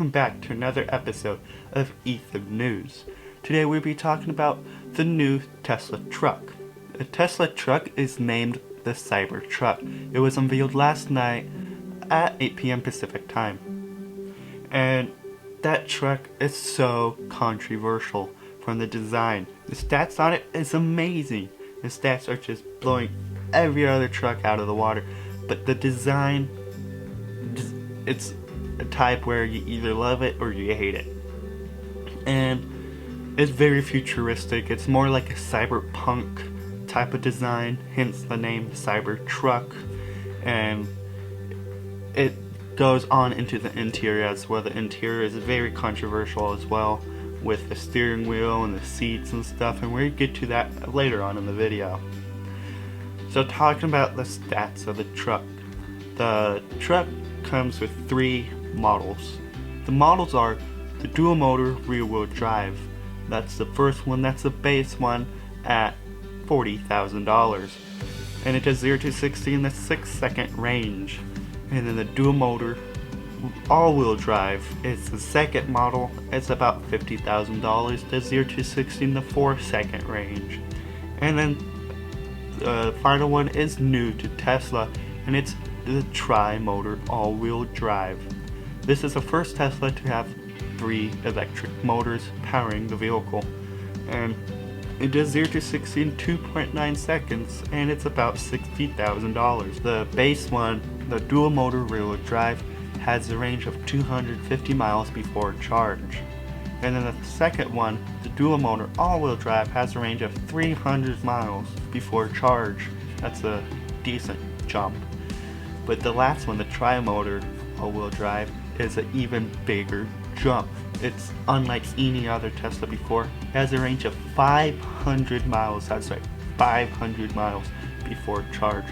welcome back to another episode of Ethan News. Today we'll be talking about the new Tesla truck. The Tesla truck is named the Cybertruck. It was unveiled last night at 8 p.m. Pacific time. And that truck is so controversial from the design. The stats on it is amazing. The stats are just blowing every other truck out of the water. But the design, it's a type where you either love it or you hate it. And it's very futuristic. It's more like a cyberpunk type of design, hence the name Cybertruck. And it goes on into the interior as well. The interior is very controversial as well, with the steering wheel and the seats and stuff, and we'll get to that later on in the video. So talking about the stats of the truck. The truck comes with 3 models. The models are the dual motor rear wheel drive. That's the first one, that's the base one at $40,000. And it does 0 to 60 in the 6-second range. And then the dual motor all-wheel drive is the second model. It's about $50,000. Does 0 to 60 in the 4-second range. And then the final one is new to Tesla, and it's the tri-motor all-wheel drive. This is the first Tesla to have 3 electric motors powering the vehicle, and it does 0 to 60 in 2.9 seconds, and it's about $60,000. The base one, the dual motor rear-wheel drive, has a range of 250 miles before charge. And then the second one, the dual motor all-wheel drive, has a range of 300 miles before charge. That's a decent jump. But the last one, the tri-motor all-wheel drive, is an even bigger jump. It's unlike any other Tesla before. It has a range of 500 miles, that's right, 500 miles before charge.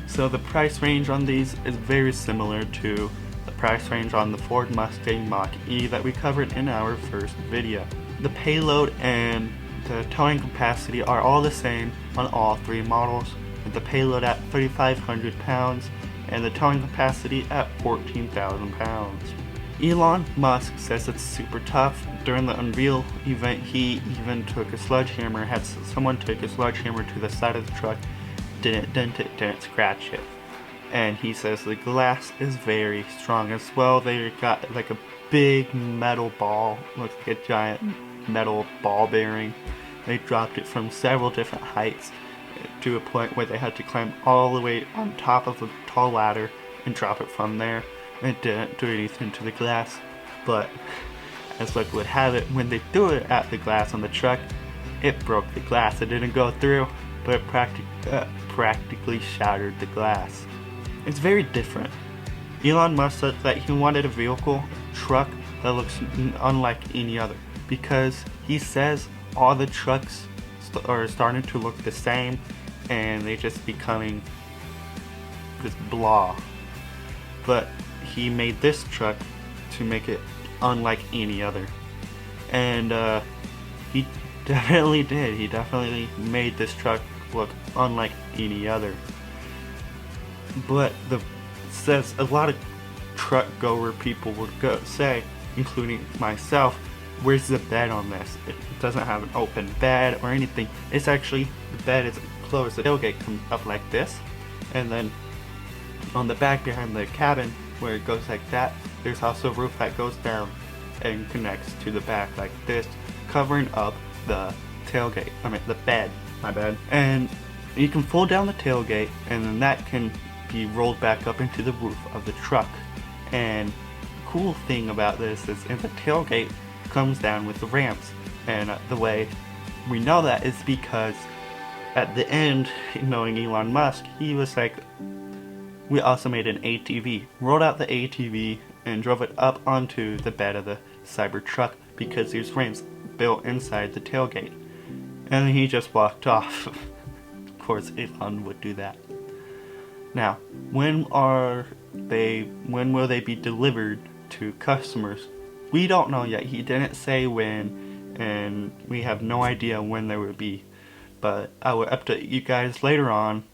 So the price range on these is very similar to the price range on the Ford Mustang Mach-E that we covered in our first video. The payload and the towing capacity are all the same on all 3 models, with the payload at 3,500 pounds and the towing capacity at 14,000 pounds. Elon Musk says it's super tough. During the unveil event, he even took a sledgehammer, had someone take a sledgehammer to the side of the truck, didn't dent it, didn't scratch it. And he says the glass is very strong as well. They got like a big metal ball, looks like a giant metal ball bearing. They dropped it from several different heights to a point where they had to climb all the way on top of a tall ladder and drop it from there. It didn't do anything to the glass, but as luck would have it, when they threw it at the glass on the truck, it broke the glass. It didn't go through, but it practically shattered the glass. It's very different. Elon Musk said that he wanted a vehicle, a truck, that looks unlike any other, because he says all the trucks are starting to look the same and they're just becoming this blah. But he made this truck to make it unlike any other, and he definitely did. He definitely made this truck look unlike any other. But says a lot of truck goer people would say, including myself, where's the bed on this? It doesn't have an open bed or anything. It's actually, the bed is closed. The tailgate comes up like this, and then on the back behind the cabin where it goes like that, there's also a roof that goes down and connects to the back like this, covering up the tailgate. The bed, my bad. And you can fold down the tailgate, and then that can be rolled back up into the roof of the truck. And the cool thing about this is the tailgate comes down with the ramps, and the way we know that is because at the end, knowing Elon Musk, he was like, we also made an ATV, rolled out the ATV and drove it up onto the bed of the Cybertruck because there's ramps built inside the tailgate. And then he just walked off. Of course Elon would do that. Now, when will they be delivered to customers? We don't know yet. He didn't say when, and we have no idea when they will be. But I will update you guys later on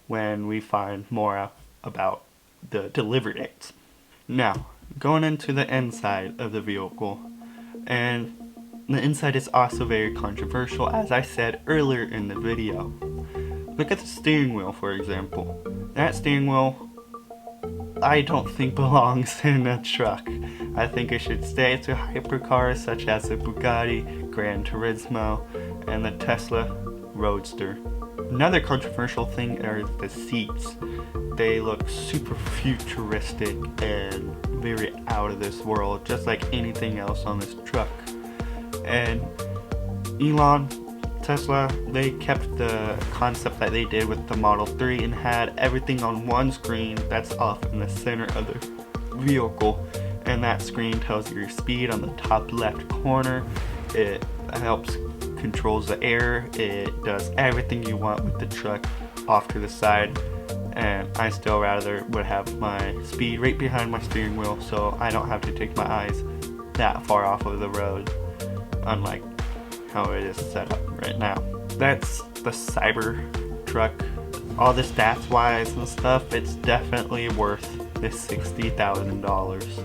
when we find more out about the delivery dates. Now, going into the inside of the vehicle. And the inside is also very controversial, as I said earlier in the video. Look at the steering wheel, for example. That steering wheel, I don't think belongs in a truck. I think it should stay to hypercars such as the Bugatti, Gran Turismo, and the Tesla Roadster. Another controversial thing are the seats. They look super futuristic and very out of this world, just like anything else on this truck. And Tesla, they kept the concept that they did with the Model 3 and had everything on one screen that's off in the center of the vehicle. And that screen tells you your speed on the top left corner. It helps controls the air. It does everything you want with the truck off to the side. And I still rather would have my speed right behind my steering wheel, so I don't have to take my eyes that far off of the road, unlike how it is set up right now. That's the Cybertruck. All the stats wise and stuff, it's definitely worth the $60,000.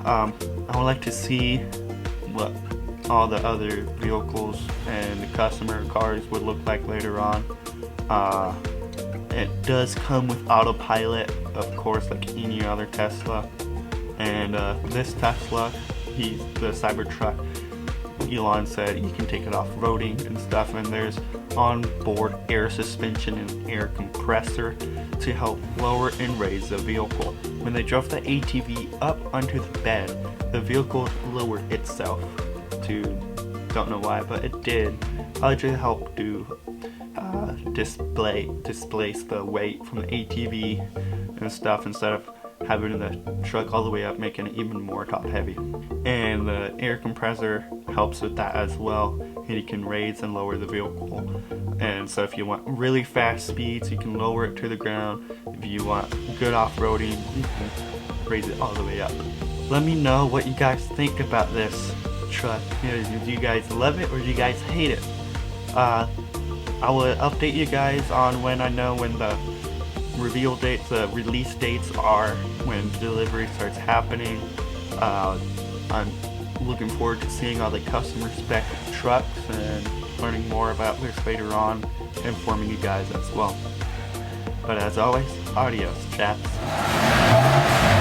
I would like to see what all the other vehicles and the customer cars would look like later on. It does come with autopilot, of course, like any other Tesla. And this Tesla, the Cybertruck, Elon said you can take it off-roading and stuff, and there's on-board air suspension and air compressor to help lower and raise the vehicle. When they drove the ATV up onto the bed, the vehicle lowered itself to, don't know why, but it did. Probably to help do displace the weight from the ATV and stuff, instead of having the truck all the way up, making it even more top heavy. And the air compressor helps with that as well, and you can raise and lower the vehicle. And so if you want really fast speeds, you can lower it to the ground. If you want good off-roading, you can raise it all the way up. Let me know what you guys think about this truck. Do you guys love it or do you guys hate it? I will update you guys on when I know when the reveal dates, the release dates are, when delivery starts happening. I'm looking forward to seeing all the customer spec trucks and learning more about this later on, informing you guys as well. But as always, adios, chaps.